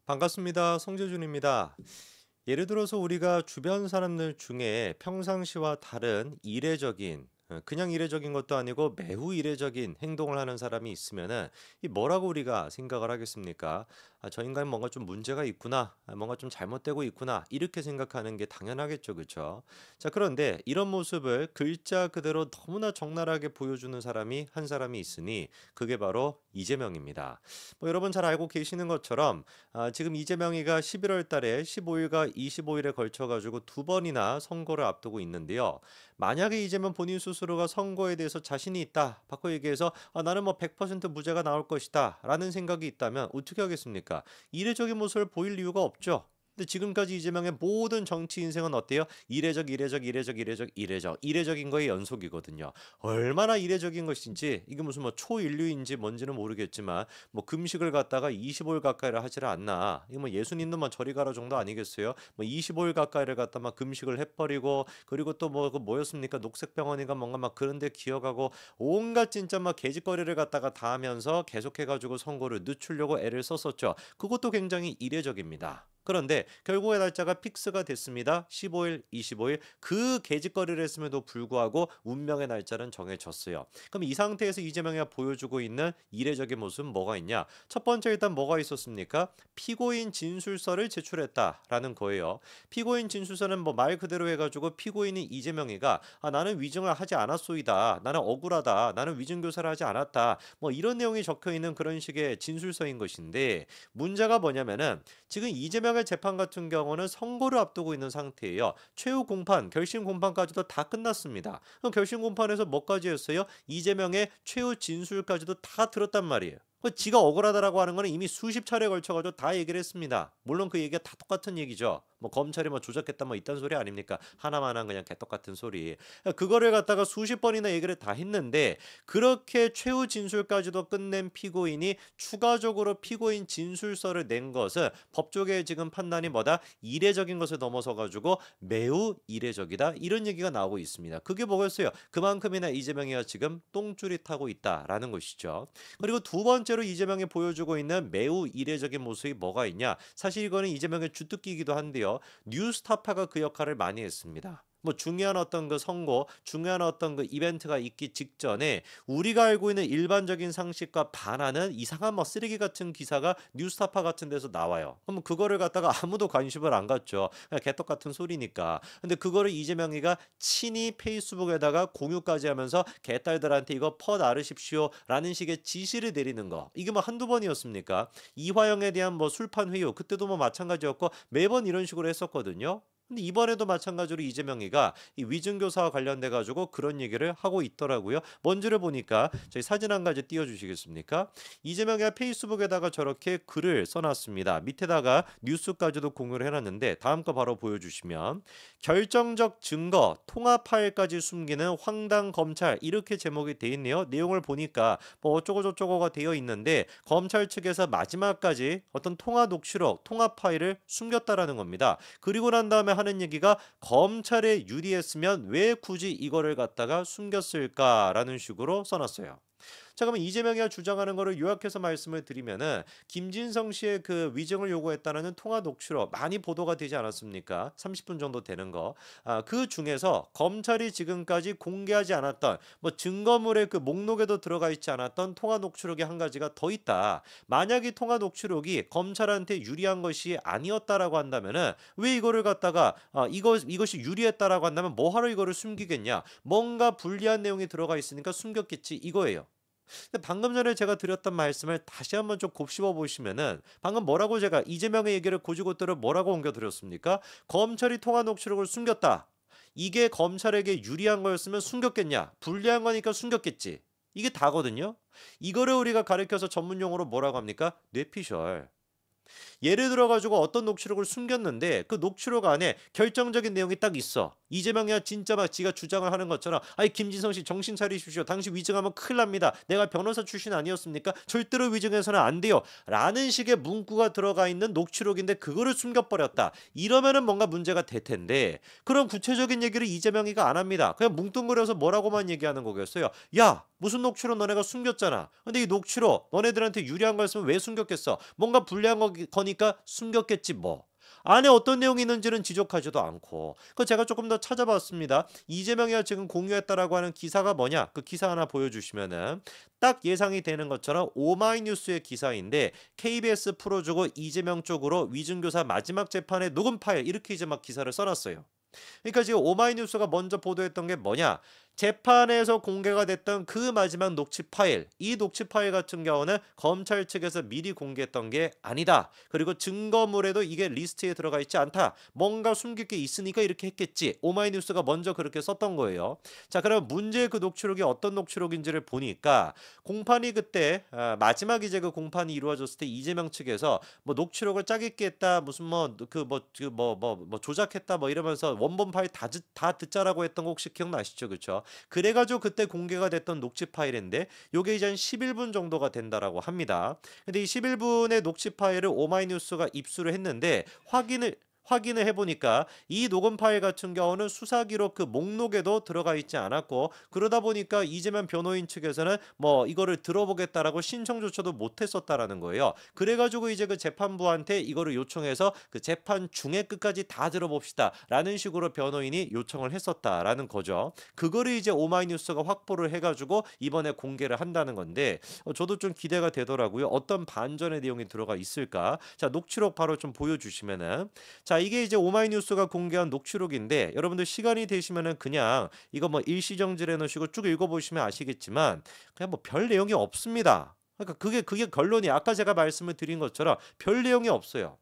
반갑습니다. 송재준입니다. 예를 들어서 우리가 주변 사람들 중에 평상시와 다른 이례적인 그냥 이례적인 것도 아니고 매우 이례적인 행동을 하는 사람이 있으면은 이 뭐라고 우리가 생각을 하겠습니까? 저 인간 뭔가 좀 문제가 있구나. 뭔가 좀 잘못되고 있구나. 이렇게 생각하는 게 당연하겠죠. 그렇죠? 자, 그런데 이런 모습을 글자 그대로 너무나 적나라하게 보여주는 사람이 한 사람이 있으니 그게 바로 이재명입니다. 뭐 여러분 잘 알고 계시는 것처럼 지금 이재명이가 11월 달에 15일과 25일에 걸쳐 가지고 두 번이나 선거를 앞두고 있는데요. 만약에 이재명 본인 스스로가 선거에 대해서 자신이 있다. 바꿔 얘기해서 나는 뭐 100% 무죄가 나올 것이다. 라는 생각이 있다면 어떻게 하겠습니까? 이례적인 모습을 보일 이유가 없죠. 근데 지금까지 이재명의 모든 정치 인생은 어때요? 이례적, 이례적, 이례적, 이례적, 이례적. 이례적인 거의 연속이거든요. 얼마나 이례적인 것인지 이게 무슨 뭐 초인류인지 뭔지는 모르겠지만 뭐 금식을 갖다가 25일 가까이를 하지를 않나. 이거 뭐 예수님도 뭐 저리 가라 정도 아니겠어요? 뭐 25일 가까이를 갖다 막 금식을 해버리고 그리고 또 뭐 그 뭐였습니까? 녹색병원인가 뭔가 막 그런 데 기어가고 온갖 진짜 막 개짓거리를 갖다가 다 하면서 계속해가지고 선거를 늦추려고 애를 썼었죠. 그것도 굉장히 이례적입니다. 그런데 결국의 날짜가 픽스가 됐습니다. 15일, 25일 그 개짓거리를 했음에도 불구하고 운명의 날짜는 정해졌어요. 그럼 이 상태에서 이재명이 보여주고 있는 이례적인 모습은 뭐가 있냐? 첫 번째 일단 뭐가 있었습니까? 피고인 진술서를 제출했다라는 거예요. 피고인 진술서는 뭐 말 그대로 해가지고 피고인인 이재명이가 나는 위증을 하지 않았소이다. 나는 억울하다. 나는 위증 교사를 하지 않았다. 뭐 이런 내용이 적혀 있는 그런 식의 진술서인 것인데 문제가 뭐냐면은 지금 이재명의 재판 같은 경우는 선거를 앞두고 있는 상태예요. 최후 공판, 결심 공판까지도 다 끝났습니다. 그럼 결심 공판에서 뭐까지 했어요? 이재명의 최후 진술까지도 다 들었단 말이에요. 지가 억울하다라고 하는 거는 이미 수십 차례 걸쳐가지고 다 얘기를 했습니다. 물론 그 얘기가 다 똑같은 얘기죠. 뭐 검찰이 뭐 조작했다 뭐 이딴 소리 아닙니까? 하나만한 그냥 개떡같은 소리. 그거를 갖다가 수십 번이나 얘기를 다 했는데 그렇게 최후 진술까지도 끝낸 피고인이 추가적으로 피고인 진술서를 낸 것은 법조계의 지금 판단이 뭐다? 이례적인 것을 넘어서 가지고 매우 이례적이다. 이런 얘기가 나오고 있습니다. 그게 뭐겠어요? 그만큼이나 이재명이가 지금 똥줄이 타고 있다라는 것이죠. 그리고 두 번째로 이재명이 보여주고 있는 매우 이례적인 모습이 뭐가 있냐? 사실 이거는 이재명의 주특기이기도 한데요. 뉴스타파가 그 역할을 많이 했습니다. 뭐 중요한 어떤 그 선거, 중요한 어떤 그 이벤트가 있기 직전에 우리가 알고 있는 일반적인 상식과 반하는 이상한 뭐 쓰레기 같은 기사가 뉴스타파 같은 데서 나와요. 그럼 그거를 갖다가 아무도 관심을 안 갖죠. 그냥 개떡 같은 소리니까. 근데 그거를 이재명이가 친히 페이스북에다가 공유까지 하면서 개딸들한테 이거 퍼 나르십시오라는 식의 지시를 내리는 거. 이게 뭐 한두 번이었습니까? 이화영에 대한 뭐 술판 회유 그때도 뭐 마찬가지였고 매번 이런 식으로 했었거든요. 근데 이번에도 마찬가지로 이재명이가 이 위증교사와 관련돼 가지고 그런 얘기를 하고 있더라고요. 뭔지를 보니까 저희 사진 한 가지 띄워주시겠습니까? 이재명이 페이스북에다가 저렇게 글을 써놨습니다. 밑에다가 뉴스까지도 공유를 해놨는데 다음 거 바로 보여주시면 결정적 증거 통화 파일까지 숨기는 황당 검찰 이렇게 제목이 돼 있네요. 내용을 보니까 뭐 어쩌고 저쩌고가 되어 있는데 검찰 측에서 마지막까지 어떤 통화 녹취록, 통화 파일을 숨겼다라는 겁니다. 그리고 난 다음에 하는 얘기가 검찰에 유리했으면 왜 굳이 이거를 갖다가 숨겼을까라는 식으로 써놨어요. 자, 그러면 이재명이 주장하는 거를 요약해서 말씀을 드리면은 김진성 씨의 그 위증을 요구했다는 통화 녹취록 많이 보도가 되지 않았습니까? 30분 정도 되는 거. 그 중에서 검찰이 지금까지 공개하지 않았던 뭐 증거물의 그 목록에도 들어가 있지 않았던 통화 녹취록이 한 가지가 더 있다. 만약 이 통화 녹취록이 검찰한테 유리한 것이 아니었다라고 한다면은 왜 이거를 갖다가 이것이 유리했다라고 한다면 뭐하러 이거를 숨기겠냐? 뭔가 불리한 내용이 들어가 있으니까 숨겼겠지 이거예요. 근데 방금 전에 제가 드렸던 말씀을 다시 한번 좀 곱씹어 보시면은 방금 뭐라고 제가 이재명의 얘기를 고지고대로 뭐라고 옮겨 드렸습니까? 검찰이 통화 녹취록을 숨겼다. 이게 검찰에게 유리한 거였으면 숨겼겠냐? 불리한 거니까 숨겼겠지. 이게 다거든요. 이거를 우리가 가리켜서 전문 용어로 뭐라고 합니까? 뇌피셜. 예를 들어 가지고 어떤 녹취록을 숨겼는데 그 녹취록 안에 결정적인 내용이 딱 있어. 이재명이야 진짜 막 지가 주장을 하는 것처럼 아이 김진성 씨 정신 차리십시오. 당신 위증하면 큰일 납니다. 내가 변호사 출신 아니었습니까? 절대로 위증해서는 안 돼요. 라는 식의 문구가 들어가 있는 녹취록인데 그거를 숨겨버렸다. 이러면은 뭔가 문제가 될 텐데 그런 구체적인 얘기를 이재명이가 안 합니다. 그냥 뭉뚱그려서 뭐라고만 얘기하는 거겠어요. 야 무슨 녹취록 너네가 숨겼잖아. 근데 이 녹취록 너네들한테 유리한 거였으면 왜 숨겼겠어? 뭔가 불리한 거니까 보니까 숨겼겠지 뭐. 안에 어떤 내용이 있는지는 지적하지도 않고. 그 제가 조금 더 찾아봤습니다. 이재명이가 지금 공유했다라고 하는 기사가 뭐냐? 그 기사 하나 보여주시면은 딱 예상이 되는 것처럼 오마이뉴스의 기사인데 KBS 풀어주고 이재명 쪽으로 위증교사 마지막 재판의 녹음 파일 이렇게 이제 막 기사를 써놨어요. 그러니까 지금 오마이뉴스가 먼저 보도했던 게 뭐냐? 재판에서 공개가 됐던 그 마지막 녹취 파일, 이 녹취 파일 같은 경우는 검찰 측에서 미리 공개했던 게 아니다. 그리고 증거물에도 이게 리스트에 들어가 있지 않다. 뭔가 숨길 게 있으니까 이렇게 했겠지. 오마이뉴스가 먼저 그렇게 썼던 거예요. 자, 그럼 문제의 그 녹취록이 어떤 녹취록인지를 보니까 공판이 그때 마지막 이제 그 공판이 이루어졌을 때 이재명 측에서 뭐 녹취록을 짜깁기 했다. 무슨 뭐 조작했다 뭐 이러면서 원본 파일 다 듣자라고 했던 거 혹시 기억나시죠? 그렇죠? 그래가지고 그때 공개가 됐던 녹취 파일인데 요게 이제 한 11분 정도가 된다라고 합니다. 근데 이 11분의 녹취 파일을 오마이뉴스가 입수를 했는데 확인을 해보니까 이 녹음 파일 같은 경우는 수사기록 그 목록에도 들어가 있지 않았고, 그러다 보니까 이재명 변호인 측에서는 뭐 이거를 들어보겠다라고 신청조차도 못했었다라는 거예요. 그래가지고 이제 그 재판부한테 이거를 요청해서 그 재판 중에 끝까지 다 들어봅시다 라는 식으로 변호인이 요청을 했었다라는 거죠. 그거를 이제 오마이뉴스가 확보를 해가지고 이번에 공개를 한다는 건데 저도 좀 기대가 되더라고요. 어떤 반전의 내용이 들어가 있을까. 자, 녹취록 바로 좀 보여주시면은, 자, 이게 이제 오마이뉴스가 공개한 녹취록인데 여러분들 시간이 되시면은 그냥 이거 뭐 일시정지를 해놓으시고 쭉 읽어보시면 아시겠지만 그냥 뭐 별 내용이 없습니다. 그러니까 그게 결론이 아까 제가 말씀을 드린 것처럼 별 내용이 없어요.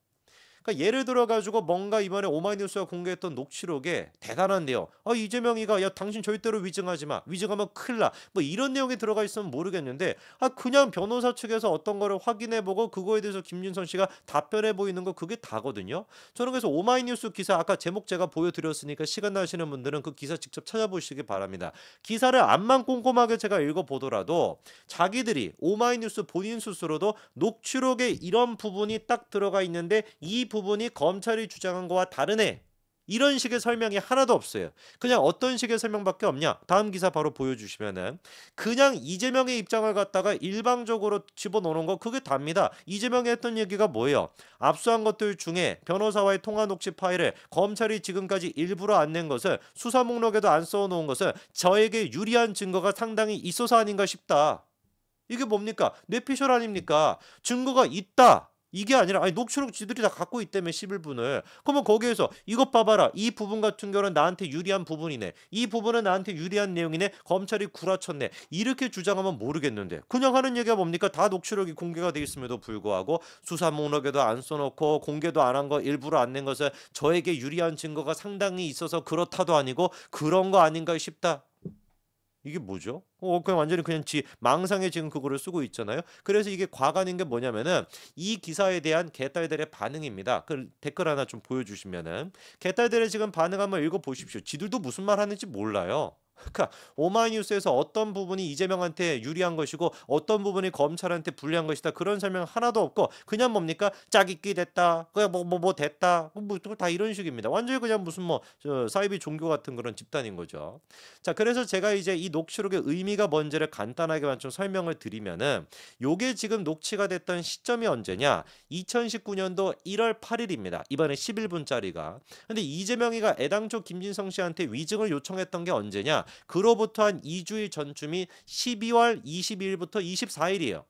그러니까 예를 들어 가지고 뭔가 이번에 오마이뉴스가 공개했던 녹취록에 대단한 내용. 이재명이가 야 당신 절대로 위증하지 마. 위증하면 큰일 나. 뭐 이런 내용이 들어가 있으면 모르겠는데 그냥 변호사 측에서 어떤 거를 확인해 보고 그거에 대해서 김진선 씨가 답변해 보이는 거 그게 다거든요. 저는 그래서 오마이뉴스 기사 아까 제목 제가 보여드렸으니까 시간 나시는 분들은 그 기사 직접 찾아보시기 바랍니다. 기사를 암만 꼼꼼하게 제가 읽어보더라도 자기들이 오마이뉴스 본인 스스로도 녹취록에 이런 부분이 딱 들어가 있는데 이 부분이 검찰이 주장한 거와 다르네. 이런 식의 설명이 하나도 없어요. 그냥 어떤 식의 설명밖에 없냐? 다음 기사 바로 보여주시면은 그냥 이재명의 입장을 갖다가 일방적으로 집어넣는 거 그게 답니다. 이재명이 했던 얘기가 뭐예요? 압수한 것들 중에 변호사와의 통화 녹취 파일을 검찰이 지금까지 일부러 안 낸 것은 수사 목록에도 안 써놓은 것은 저에게 유리한 증거가 상당히 있어서 아닌가 싶다. 이게 뭡니까? 뇌피셜 아닙니까? 증거가 있다. 이게 아니라 녹취록 지들이 다 갖고 있다며 11분을. 그러면 거기에서 이것 봐봐라. 이 부분 같은 경우는 나한테 유리한 부분이네. 이 부분은 나한테 유리한 내용이네. 검찰이 구라쳤네. 이렇게 주장하면 모르겠는데 그냥 하는 얘기가 뭡니까? 다 녹취록이 공개가 돼 있음에도 불구하고 수사 목록에도 안 써놓고 공개도 안 한 거 일부러 안 낸 것은 저에게 유리한 증거가 상당히 있어서 그렇다도 아니고 그런 거 아닌가 싶다. 이게 뭐죠? 그냥 완전히 그냥 망상에 지금 그거를 쓰고 있잖아요. 그래서 이게 과관인 게 뭐냐면은 이 기사에 대한 개딸들의 반응입니다. 그 댓글 하나 좀 보여주시면은 개딸들의 지금 반응 한번 읽어보십시오. 지들도 무슨 말 하는지 몰라요. 그러니까 오마이뉴스에서 어떤 부분이 이재명한테 유리한 것이고 어떤 부분이 검찰한테 불리한 것이다 그런 설명 하나도 없고 그냥 뭡니까 짜깁기 됐다 그냥 뭐 됐다 뭐 다 이런 식입니다. 완전히 그냥 무슨 사이비 종교 같은 그런 집단인 거죠. 자, 그래서 제가 이제 이 녹취록의 의미가 뭔지를 간단하게만 좀 설명을 드리면은 요게 지금 녹취가 됐던 시점이 언제냐? 2019년도 1월 8일입니다. 이번에 11분짜리가. 근데 이재명이가 애당초 김진성 씨한테 위증을 요청했던 게 언제냐? 그로부터 한 2주일 전쯤이 12월 22일부터 24일이에요.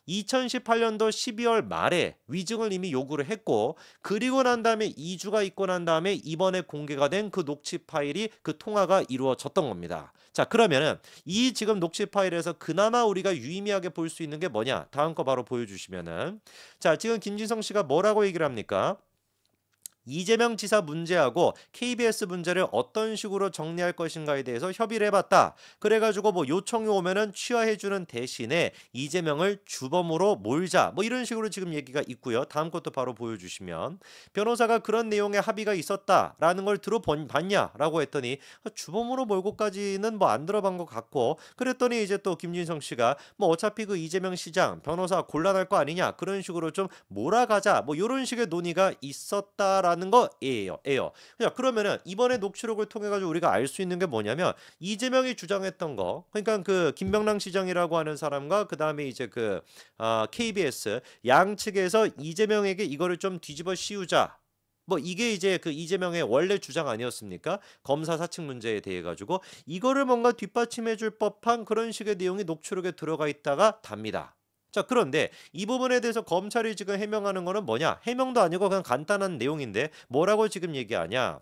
2018년도 12월 말에 위증을 이미 요구를 했고 그리고 난 다음에 2주가 있고 난 다음에 이번에 공개가 된 그 녹취 파일이 그 통화가 이루어졌던 겁니다. 자, 그러면은 이 지금 녹취 파일에서 그나마 우리가 유의미하게 볼 수 있는 게 뭐냐? 다음 거 바로 보여주시면은 자, 지금 김진성 씨가 뭐라고 얘기를 합니까? 이재명 지사 문제하고 KBS 문제를 어떤 식으로 정리할 것인가에 대해서 협의를 해봤다. 그래가지고 뭐 요청이 오면은 취하해주는 대신에 이재명을 주범으로 몰자. 뭐 이런 식으로 지금 얘기가 있고요. 다음 것도 바로 보여주시면 변호사가 그런 내용의 합의가 있었다라는 걸 들어봤냐라고 했더니 주범으로 몰고까지는 뭐 안 들어본 것 같고 그랬더니 이제 또 김진성 씨가 뭐 어차피 그 이재명 시장 변호사 곤란할 거 아니냐 그런 식으로 좀 몰아가자 뭐 이런 식의 논의가 있었다라는 하는 거예요. 자, 그러면은 이번에 녹취록을 통해 가지고 우리가 알 수 있는 게 뭐냐면 이재명이 주장했던 거, 그러니까 그 김명랑 시장이라고 하는 사람과 그 다음에 이제 그 KBS 양측에서 이재명에게 이거를 좀 뒤집어 씌우자. 뭐 이게 이제 그 이재명의 원래 주장 아니었습니까? 검사 사측 문제에 대해 가지고 이거를 뭔가 뒷받침해 줄 법한 그런 식의 내용이 녹취록에 들어가 있다가 답니다. 자, 그런데 이 부분에 대해서 검찰이 지금 해명하는 거는 뭐냐? 해명도 아니고 그냥 간단한 내용인데 뭐라고 지금 얘기하냐?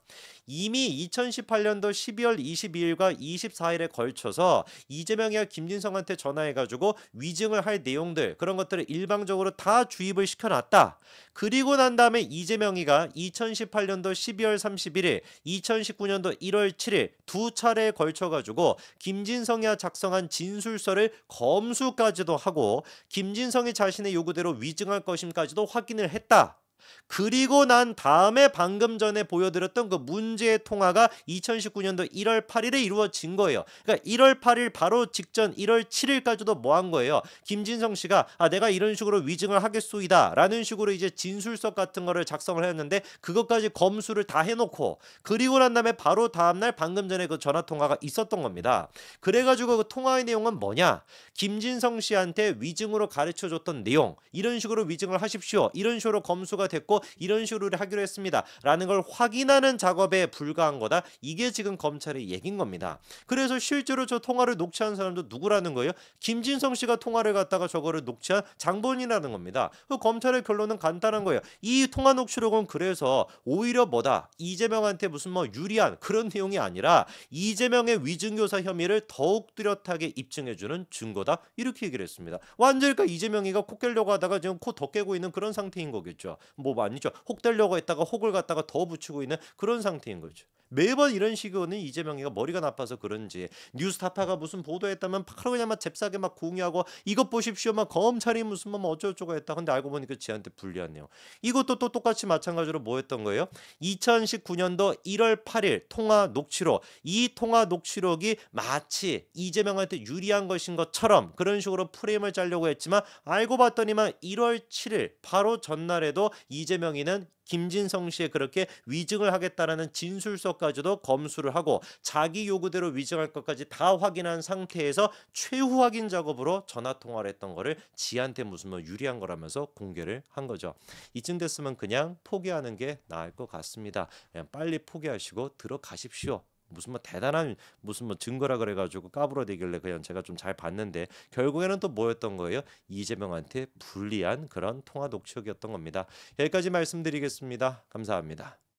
이미 2018년도 12월 22일과 24일에 걸쳐서 이재명이와 김진성한테 전화해가지고 위증을 할 내용들 그런 것들을 일방적으로 다 주입을 시켜놨다. 그리고 난 다음에 이재명이가 2018년도 12월 31일, 2019년도 1월 7일 두 차례에 걸쳐가지고 김진성이가 작성한 진술서를 검수까지도 하고 김진성이 자신의 요구대로 위증할 것임까지도 확인을 했다. 그리고 난 다음에 방금 전에 보여드렸던 그 문제의 통화가 2019년도 1월 8일에 이루어진 거예요. 그러니까 1월 8일 바로 직전 1월 7일까지도 뭐 한 거예요? 김진성 씨가 내가 이런 식으로 위증을 하겠소이다 라는 식으로 이제 진술서 같은 거를 작성을 했는데 그것까지 검수를 다 해놓고 그리고 난 다음에 바로 다음날 방금 전에 그 전화통화가 있었던 겁니다. 그래가지고 그 통화의 내용은 뭐냐? 김진성 씨한테 위증으로 가르쳐줬던 내용, 이런 식으로 위증을 하십시오, 이런 식으로 검수가 됐고 이런 식으로 하기로 했습니다 라는 걸 확인하는 작업에 불과한 거다. 이게 지금 검찰의 얘기인 겁니다. 그래서 실제로 저 통화를 녹취한 사람도 누구라는 거예요? 김진성 씨가 통화를 갖다가 저거를 녹취한 장본인이라는 겁니다. 그 검찰의 결론은 간단한 거예요. 이 통화 녹취록은 그래서 오히려 뭐다? 이재명한테 무슨 뭐 유리한 그런 내용이 아니라 이재명의 위증교사 혐의를 더욱 뚜렷하게 입증해주는 증거다. 이렇게 얘기를 했습니다. 완전히 그러니까 이재명이가 코 깨려고 하다가 지금 코 더 깨고 있는 그런 상태인 거겠죠. 뭐 아니죠. 혹 되려고 했다가 혹을 갖다가 더 붙이고 있는 그런 상태인 거죠. 매번 이런 식으로는 이재명이가 머리가 나빠서 그런지 뉴스타파가 무슨 보도했다면 바로 그냥 막 잽싸게 막 공유하고 이것 보십시오 막 검찰이 무슨 뭐 어쩌고저쩌고 했다. 근데 알고 보니까 지한테 불리한 내용. 이것도 또 똑같이 마찬가지로 뭐 했던 거예요? 2019년도 1월 8일 통화 녹취록. 이 통화 녹취록이 마치 이재명한테 유리한 것인 것처럼 그런 식으로 프레임을 짜려고 했지만 알고 봤더니만 1월 7일 바로 전날에도 이재명이는 김진성 씨에 그렇게 위증을 하겠다라는 진술서까지도 검수를 하고 자기 요구대로 위증할 것까지 다 확인한 상태에서 최후 확인 작업으로 전화 통화를 했던 거를 지한테 무슨 뭐 유리한 거라면서 공개를 한 거죠. 이쯤 됐으면 그냥 포기하는 게 나을 것 같습니다. 그냥 빨리 포기하시고 들어가십시오. 무슨 뭐 대단한 무슨 뭐 증거라 그래가지고 까불어대길래 그냥 제가 좀 잘 봤는데 결국에는 또 뭐였던 거예요? 이재명한테 불리한 그런 통화 녹취록이었던 겁니다. 여기까지 말씀드리겠습니다. 감사합니다.